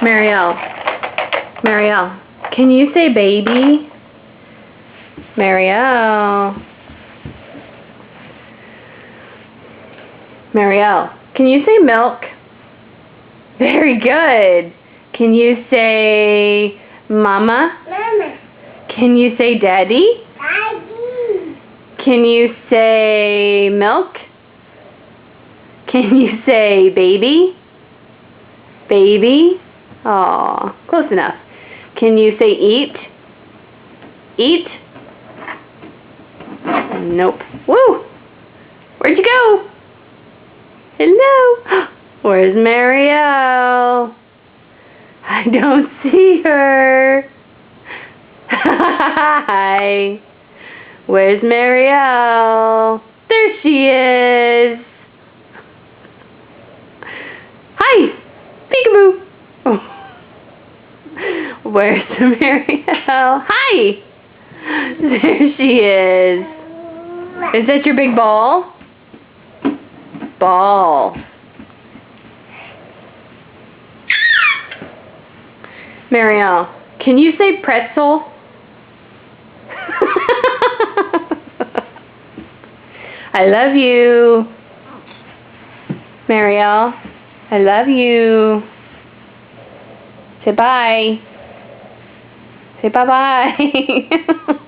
Marielle. Marielle, can you say baby? Marielle. Marielle, can you say milk? Very good. Can you say mama? Mama. Can you say daddy? Daddy. Can you say milk? Can you say baby? Baby? Aw, close enough. Can you say eat? Eat? Nope. Woo! Where'd you go? Hello? Where's Marielle? I don't see her. Hi. Where's Marielle? There she is. Hi. Peekaboo. Oh. Where's Marielle? Hi. There she is. Is that your big ball? Ball. Marielle, can you say pretzel? I love you. Marielle, I love you. Say bye. Say bye-bye.